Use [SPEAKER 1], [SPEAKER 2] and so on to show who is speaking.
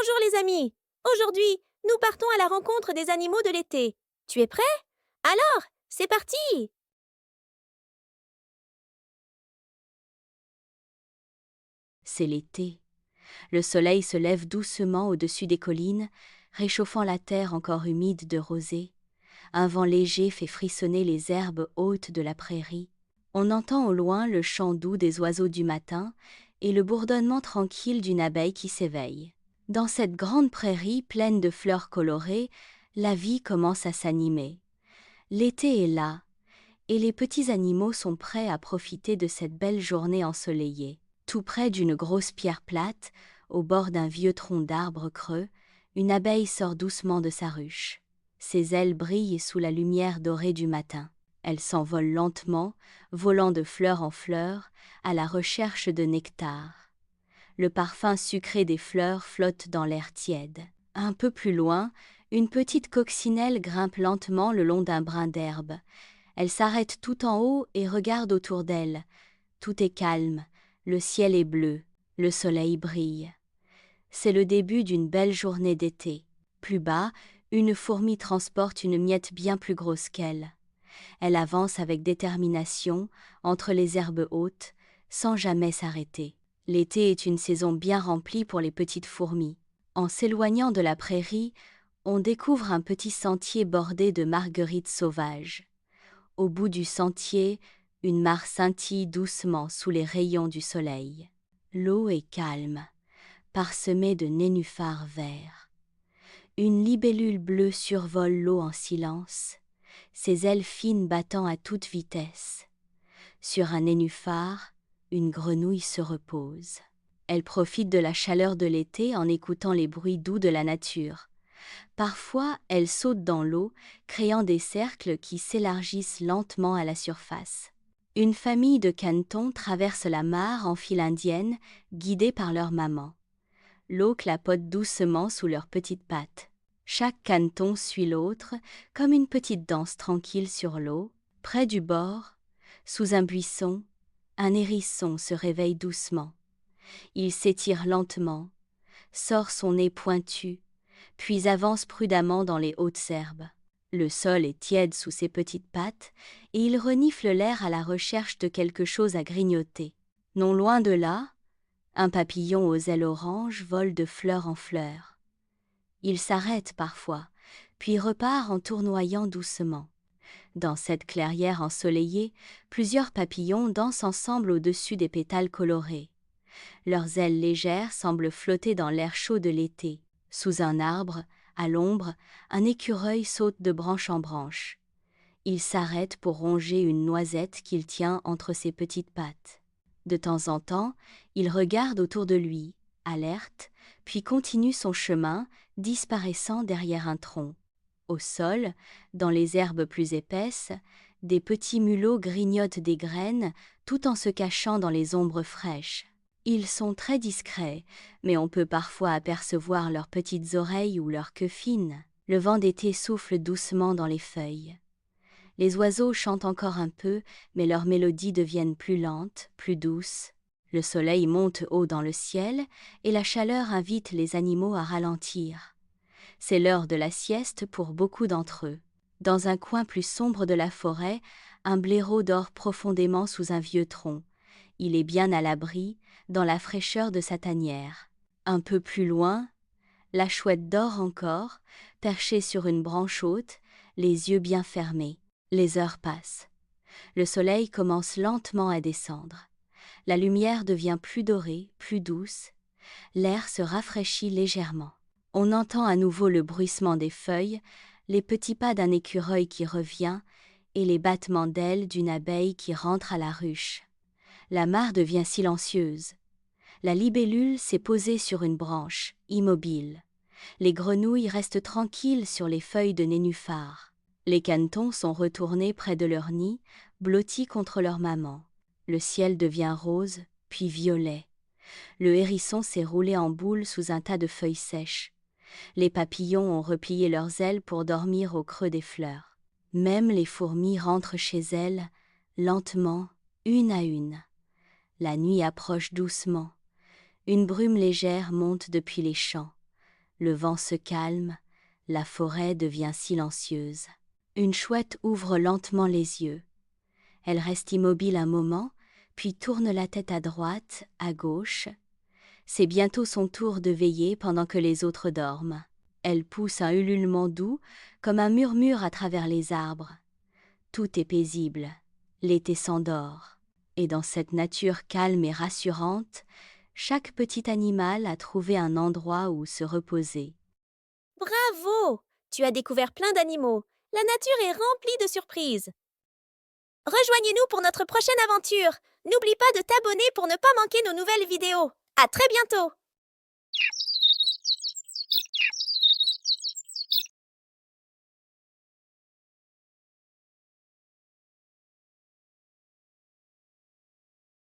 [SPEAKER 1] Bonjour les amis! Aujourd'hui, nous partons à la rencontre des animaux de l'été. Tu es prêt? Alors, c'est parti!
[SPEAKER 2] C'est l'été. Le soleil se lève doucement au-dessus des collines, réchauffant la terre encore humide de rosée. Un vent léger fait frissonner les herbes hautes de la prairie. On entend au loin le chant doux des oiseaux du matin et le bourdonnement tranquille d'une abeille qui s'éveille. Dans cette grande prairie pleine de fleurs colorées, la vie commence à s'animer. L'été est là, et les petits animaux sont prêts à profiter de cette belle journée ensoleillée. Tout près d'une grosse pierre plate, au bord d'un vieux tronc d'arbre creux, une abeille sort doucement de sa ruche. Ses ailes brillent sous la lumière dorée du matin. Elle s'envole lentement, volant de fleur en fleur, à la recherche de nectar. Le parfum sucré des fleurs flotte dans l'air tiède. Un peu plus loin, une petite coccinelle grimpe lentement le long d'un brin d'herbe. Elle s'arrête tout en haut et regarde autour d'elle. Tout est calme, le ciel est bleu, le soleil brille. C'est le début d'une belle journée d'été. Plus bas, une fourmi transporte une miette bien plus grosse qu'elle. Elle avance avec détermination entre les herbes hautes, sans jamais s'arrêter. L'été est une saison bien remplie pour les petites fourmis. En s'éloignant de la prairie, on découvre un petit sentier bordé de marguerites sauvages. Au bout du sentier, une mare scintille doucement sous les rayons du soleil. L'eau est calme, parsemée de nénuphars verts. Une libellule bleue survole l'eau en silence, ses ailes fines battant à toute vitesse. Sur un nénuphar, une grenouille se repose. Elle profite de la chaleur de l'été en écoutant les bruits doux de la nature. Parfois, elle saute dans l'eau, créant des cercles qui s'élargissent lentement à la surface. Une famille de canetons traverse la mare en file indienne, guidée par leur maman. L'eau clapote doucement sous leurs petites pattes. Chaque caneton suit l'autre, comme une petite danse tranquille sur l'eau. Près du bord, sous un buisson, un hérisson se réveille doucement. Il s'étire lentement, sort son nez pointu, puis avance prudemment dans les hautes herbes. Le sol est tiède sous ses petites pattes, et il renifle l'air à la recherche de quelque chose à grignoter. Non loin de là, un papillon aux ailes oranges vole de fleur en fleur. Il s'arrête parfois, puis repart en tournoyant doucement. Dans cette clairière ensoleillée, plusieurs papillons dansent ensemble au-dessus des pétales colorés. Leurs ailes légères semblent flotter dans l'air chaud de l'été. Sous un arbre, à l'ombre, un écureuil saute de branche en branche. Il s'arrête pour ronger une noisette qu'il tient entre ses petites pattes. De temps en temps, il regarde autour de lui, alerte, puis continue son chemin, disparaissant derrière un tronc. Au sol, dans les herbes plus épaisses, des petits mulots grignotent des graines tout en se cachant dans les ombres fraîches. Ils sont très discrets, mais on peut parfois apercevoir leurs petites oreilles ou leurs queues fines. Le vent d'été souffle doucement dans les feuilles. Les oiseaux chantent encore un peu, mais leurs mélodies deviennent plus lentes, plus douces. Le soleil monte haut dans le ciel, et la chaleur invite les animaux à ralentir. C'est l'heure de la sieste pour beaucoup d'entre eux. Dans un coin plus sombre de la forêt, un blaireau dort profondément sous un vieux tronc. Il est bien à l'abri, dans la fraîcheur de sa tanière. Un peu plus loin, la chouette dort encore, perchée sur une branche haute, les yeux bien fermés. Les heures passent. Le soleil commence lentement à descendre. La lumière devient plus dorée, plus douce. L'air se rafraîchit légèrement. On entend à nouveau le bruissement des feuilles, les petits pas d'un écureuil qui revient et les battements d'ailes d'une abeille qui rentre à la ruche. La mare devient silencieuse. La libellule s'est posée sur une branche, immobile. Les grenouilles restent tranquilles sur les feuilles de nénuphar. Les canetons sont retournés près de leur nid, blottis contre leur maman. Le ciel devient rose, puis violet. Le hérisson s'est roulé en boule sous un tas de feuilles sèches. Les papillons ont replié leurs ailes pour dormir au creux des fleurs. Même les fourmis rentrent chez elles, lentement, une à une. La nuit approche doucement. Une brume légère monte depuis les champs. Le vent se calme, la forêt devient silencieuse. Une chouette ouvre lentement les yeux. Elle reste immobile un moment, puis tourne la tête à droite, à gauche. C'est bientôt son tour de veiller pendant que les autres dorment. Elle pousse un ululement doux, comme un murmure à travers les arbres. Tout est paisible. L'été s'endort. Et dans cette nature calme et rassurante, chaque petit animal a trouvé un endroit où se reposer.
[SPEAKER 1] Bravo! Tu as découvert plein d'animaux. La nature est remplie de surprises. Rejoignez-nous pour notre prochaine aventure. N'oublie pas de t'abonner pour ne pas manquer nos nouvelles vidéos. À très bientôt!